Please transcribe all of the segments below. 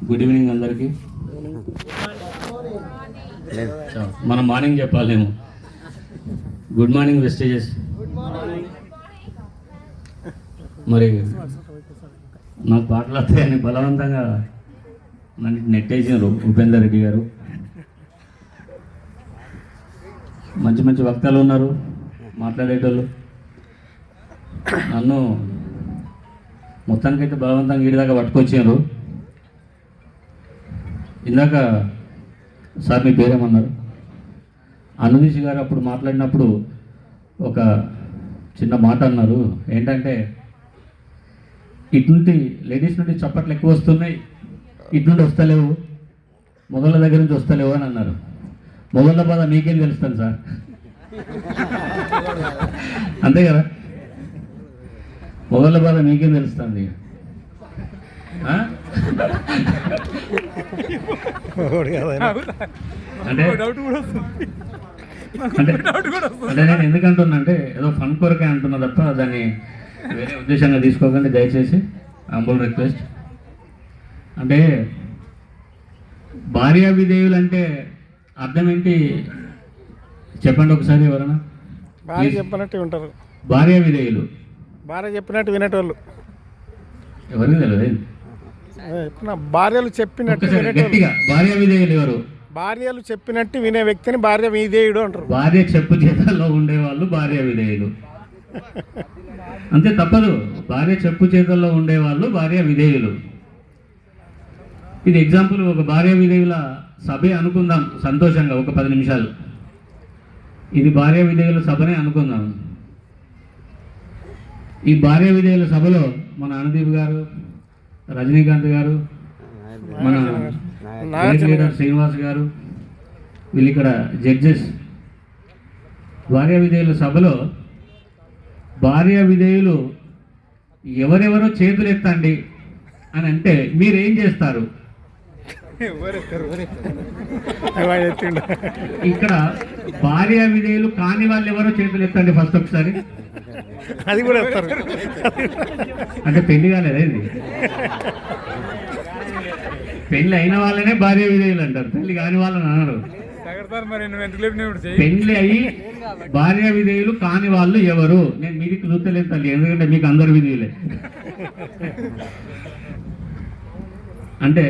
Good evening అందరికీ. మనం morning చెప్పాలేమో. గుడ్ మార్నింగ్ వెస్టేజెస్. మరి నాకు పాటలు వస్తాయని బలవంతంగా నన్ను నెట్టేసినారు ఉపేందర్ రెడ్డి గారు. మంచి మంచి వక్తలు ఉన్నారు, మాట్లాడేటోళ్ళు. నన్ను మొత్తానికైతే బలవంతంగా ఈడిదాకా పట్టుకొచ్చారు. ఇందాక సార్ మీ పేరేమన్నారు? అనుదీష్ గారు అప్పుడు మాట్లాడినప్పుడు ఒక చిన్న మాట అన్నారు. ఏంటంటే, ఇటు నుండి లేడీస్ నుండి చప్పట్లు ఎక్కువ వస్తున్నాయి, ఇటు నుండి వస్తలేవు, మొగళ్ళ దగ్గర నుంచి వస్తలేవు అని అన్నారు. మొగళ్ళ బాధ మీకేం తెలుస్తాను సార్, అంతే కదా? మొగళ్ళ బాధ మీకేం తెలుస్తుంది? అంటే నేను ఎందుకంటున్నా అంటే, ఏదో ఫన్ కొరకే అంటున్నా తప్ప దాన్ని వేరే ఉద్దేశంగా తీసుకోకండి దయచేసి. అంబుల్ రిక్వెస్ట్. అంటే భార్య విధేయులు అంటే అర్థం ఏంటి చెప్పండి ఒకసారి ఎవరైనా. భార్య చెప్పినట్టు వింటారు. భార్య విధేయులు, భార్య చెప్పినట్టు వినేటోళ్ళు. ఎవరికి తెలియదు. భార్యలు చెప్పినట్టు గట్టిగా భార్య విధేయులు ఎవరు? భార్యలు చెప్పినట్టు వినే వ్యక్తిని భార్య విధేయుడు అంటారు. భార్య చెప్పు చేతల్లో ఉండేవాళ్ళు భార్య విధేయులు, అంతే, తప్పదు. భార్య చెప్పు చేతల్లో ఉండేవాళ్ళు భార్య విధేయులు. ఇది ఎగ్జాంపుల్. ఒక భార్య విధేయుల సభే అనుకుందాం సంతోషంగా, ఒక 10 నిమిషాలు. ఇది భార్య విధేయుల సభనే అనుకుందాం. ఈ భార్య విధేయుల సభలో మన అనుదీప్ గారు, రజనీకాంత్ గారు, మన లీడర్ శ్రీనివాస్ గారు, వీళ్ళు ఇక్కడ జడ్జెస్. భార్య విధేయుల సభలో భార్య విధేయులు ఎవరెవరో చేతులు ఎత్తండి అని అంటే మీరేం చేస్తారు? ఇక్కడ భార్య విధేయులు కాని వాళ్ళు ఎవరో చేతులు ఎత్తండి ఫస్ట్ ఒకసారి. అది కూడా ఎత్తారు. అంటే పెళ్లి కాలేదా ఇది? పెళ్లి అయిన వాళ్ళనే భార్య విధేయులు అంటారు, పెళ్లి కాని వాళ్ళని అన్నారు. పెళ్లి అయ్యి భార్య విధేయులు కాని వాళ్ళు ఎవరు? నేను మీకు చూస్తలేదు తల్లి, ఎందుకంటే మీకు అందరు విధేయులే. అంటే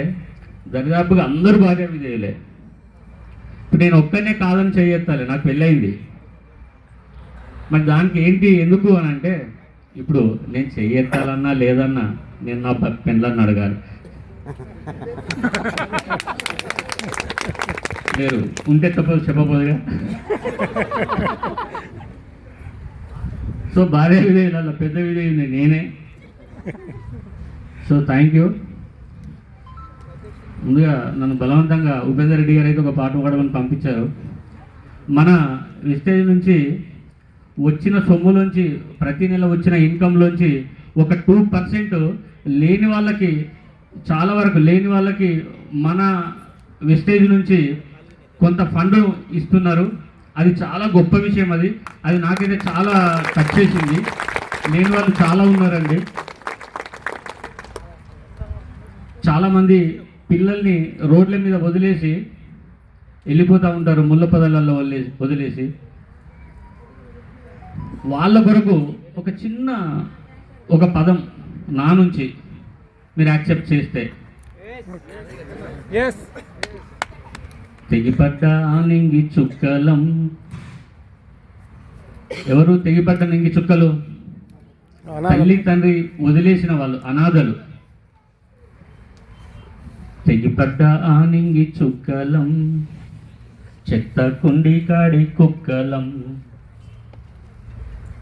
దరిదాపుగా అందరూ భార్య విధేయులే. ఇప్పుడు నేను ఒక్కనే కాదని చెయ్యెత్తాలి, నాకు పెళ్ళయింది. మరి దానికి ఏంటి ఎందుకు అని అంటే, ఇప్పుడు నేను చెయ్యెత్తాలన్నా లేదన్నా నేను నా పెళ్ళని అడగాలి. మీరు ఉంటే తప్పదు చెప్పబోదుగా. సో భార్య విధేయుల పెద్ద విధేయుని నేనే. So thank you. ముందుగా నన్ను బలవంతంగా ఉపేందర్ రెడ్డి గారు అయితే ఒక పాట పాడమని పంపించారు. మన విస్టేజ్ నుంచి వచ్చిన సొమ్ములోంచి, ప్రతి నెల వచ్చిన ఇన్కంలోంచి ఒక 2% లేని వాళ్ళకి, చాలా వరకు లేని వాళ్ళకి మన విస్టేజ్ నుంచి కొంత ఫండ్ ఇస్తున్నారు. అది చాలా గొప్ప విషయం. అది నాకైతే చాలా టచ్ చేసింది. లేని వాళ్ళు చాలా ఉన్నారండి. చాలామంది పిల్లల్ని రోడ్ల మీద వదిలేసి వెళ్ళిపోతూ ఉంటారు, ముళ్ళ పొదలలో వదిలేసి. వాళ్ళ కొరకు ఒక చిన్న ఒక పదం నా నుంచి మీరు యాక్సెప్ట్ చేస్తే, తెగిపడ్డ నింగి చుక్కలం. ఎవరు తెగిపడ్డ నింగి చుక్కలు? తల్లి తండ్రి వదిలేసిన వాళ్ళు, అనాథలు. తెగిపడ్డ నింగి చుక్కలం, చెత్త కుండి కాడి కుక్కలం.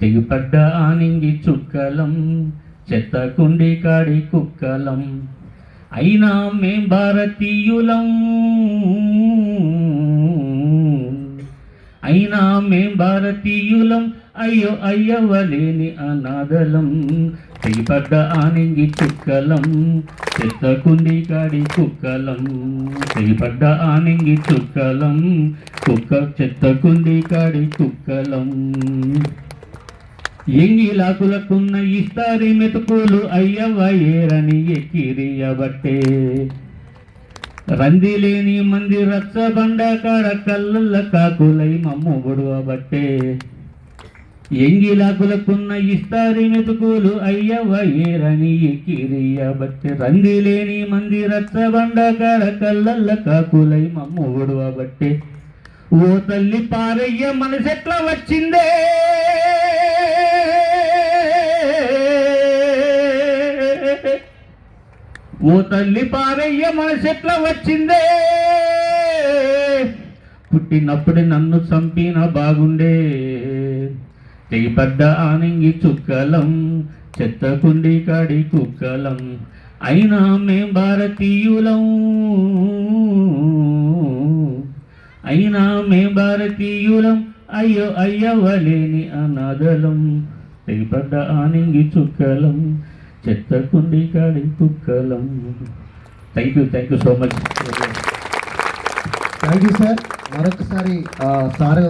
తెగిపడ్డ నింగి చుక్కలం, చెత్త కుండి కాడి కుక్కలం. అయినా మేం భారతీయులం, అయినా మేం భారతీయులం, అయ్యో అయ్యవలేని అనాథలం. తెగిపడ్డ నింగి చుక్కలం, చెత్త కుండి కాడి కుక్కలం. తెగిపడ్డ నింగి చుక్కలం, చెత్త కుండి కాడి కుక్కలం. ఎంగిలాకులకున్న ఇస్తారి మెతుకులు అయ్యవ్వ ఏరని ఎక్కిరియబట్టే రంది లేని మంది రచ్చబండ కాడ కళ్ళల్ల కాకులై మమ్ము గొడవబట్టే ఎంగిలాకులకున్న ఇస్తారి మెతుకులు అయ్యవ్వ ఏరని ఎక్కిరియబట్టే రంది లేని మంది రచ్చబండ కాడ కళ్ళల్ల కాకులై మమ్ము గొడవబట్టే ఓ తల్లి పారయ్య మనసెట్లా వచ్చిందే ఓ తల్లి పారయ్య మనసెట్లా వచ్చిందే పుట్టినప్పుడే నన్ను చంపిన బాగుండే తెగిపడ్డ ఆనంగి చుక్కలం చెత్తకుండి కాడి కుక్కలం అయినా మేం భారతీయులం అయినా మేం భారతీయులం అయ్యో అయ్యవ్వలేని అనాథలం తెగిపడ్డ ఆనంగి చుక్కలం చెత్తకుండి కాడి కుక్కలం. Thank you so much. Thank you sir. మరొకసారి సార్